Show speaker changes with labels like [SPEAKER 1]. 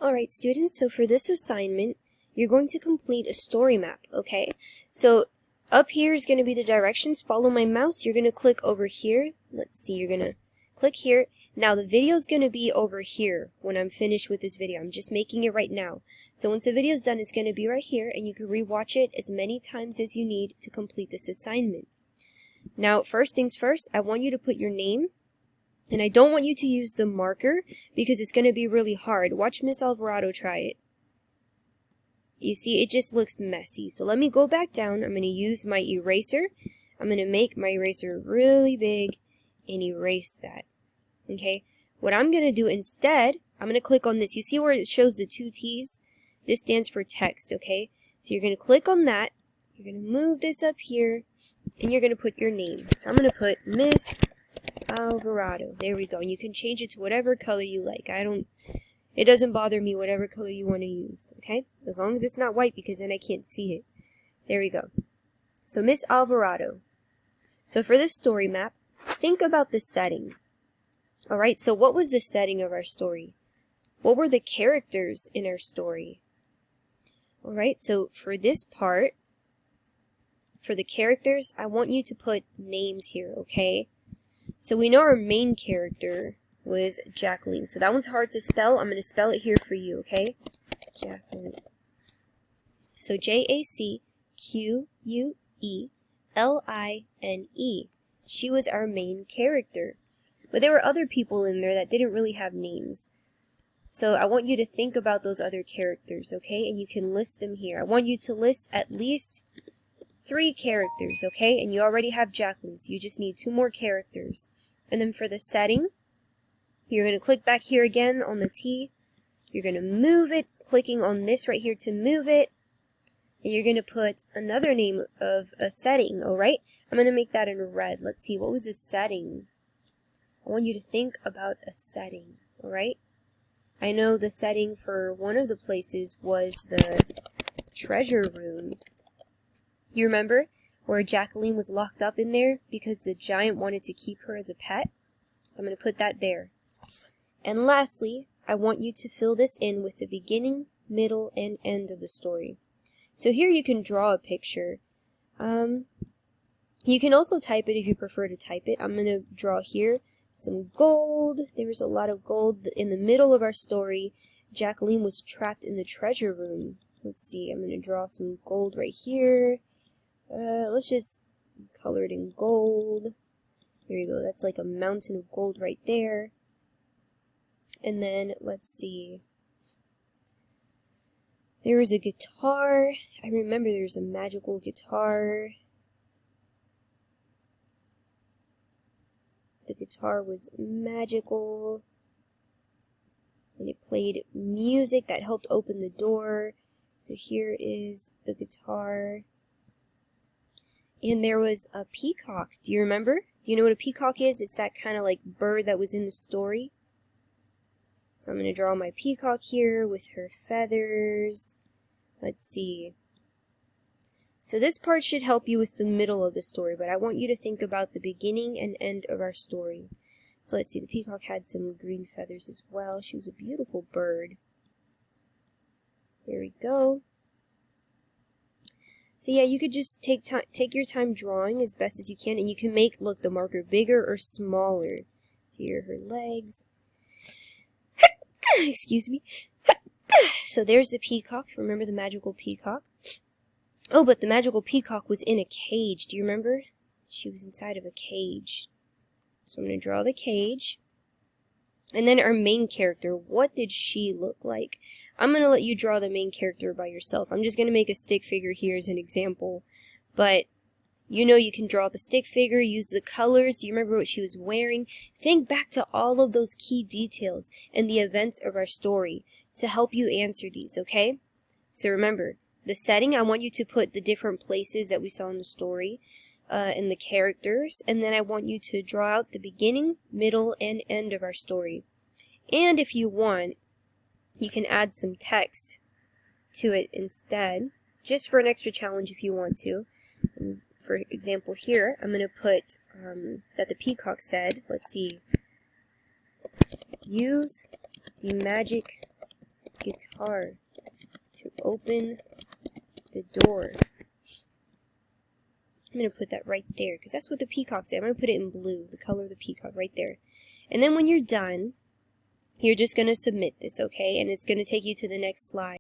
[SPEAKER 1] Alright students, so for this assignment, you're going to complete a story map, okay? So up here is going to be the directions. Follow my mouse. You're going to click over here. Let's see, you're going to click here. Now the video is going to be over here when I'm finished with this video. I'm just making it right now. So once the video is done, it's going to be right here, and you can rewatch it as many times as you need to complete this assignment. Now, first things first, I want you to put your name. And I don't want you to use the marker because it's going to be really hard. Watch Miss Alvarado try it. You see, it just looks messy. So let me go back down. I'm going to use my eraser. I'm going to make my eraser really big and erase that. Okay? What I'm going to do instead, I'm going to click on this. You see where it shows the two T's? This stands for text, okay? So you're going to click on that. You're going to move this up here, and you're going to put your name. So I'm going to put Miss Alvarado. There we go. And you can change it to whatever color you like. It doesn't bother me whatever color you want to use, okay? As long as it's not white, because then I can't see it. There we go. So Miss Alvarado. So for this story map, think about the setting. Alright, so what was the setting of our story? What were the characters in our story? Alright, so for this part, for the characters, I want you to put names here, okay? So we know our main character was Jacqueline. So that one's hard to spell. I'm going to spell it here for you, okay? Jacqueline. So Jacqueline. She was our main character. But there were other people in there that didn't really have names. So I want you to think about those other characters, okay? And you can list them here. I want you to list at least 3 characters, okay? And you already have Jacqueline, so you just need 2 more characters. And then for the setting, you're going to click back here again on the T. You're going to move it, clicking on this right here to move it. And you're going to put another name of a setting, alright? I'm going to make that in red. Let's see, what was the setting? I want you to think about a setting, alright? I know the setting for one of the places was the treasure room. You remember where Jacqueline was locked up in there because the giant wanted to keep her as a pet? So I'm going to put that there. And lastly, I want you to fill this in with the beginning, middle, and end of the story. So here you can draw a picture. You can also type it if you prefer to type it. I'm going to draw here some gold. There was a lot of gold in the middle of our story. Jacqueline was trapped in the treasure room. Let's see, I'm going to draw some gold right here. Let's just color it in gold. There you go. That's like a mountain of gold right there. And then, let's see. There was a guitar. I remember there's a magical guitar. The guitar was magical. And it played music that helped open the door. So here is the guitar. And there was a peacock. Do you remember? Do you know what a peacock is? It's that kind of like bird that was in the story. So I'm going to draw my peacock here with her feathers. Let's see. So this part should help you with the middle of the story, but I want you to think about the beginning and end of our story. So let's see, the peacock had some green feathers as well. She was a beautiful bird. There we go. So yeah, you could just take your time drawing as best as you can, and you can make, look, the marker bigger or smaller. So here are her legs. Excuse me. So there's the peacock. Remember the magical peacock? Oh, but the magical peacock was in a cage. Do you remember? She was inside of a cage. So I'm going to draw the cage. And then our main character, what did she look like? I'm going to let you draw the main character by yourself. I'm just going to make a stick figure here as an example. But you know you can draw the stick figure, use the colors. Do you remember what she was wearing? Think back to all of those key details and the events of our story to help you answer these, okay? So remember, the setting, I want you to put the different places that we saw in the story and the characters. And then I want you to draw out the beginning, middle, and end of our story. And if you want, you can add some text to it instead, just for an extra challenge if you want to. And for example here, I'm going to put that the peacock said, let's see, use the magic guitar to open the door. I'm going to put that right there because that's what the peacock said. I'm going to put it in blue, the color of the peacock right there. And then when you're done, you're just going to submit this, okay? And it's going to take you to the next slide.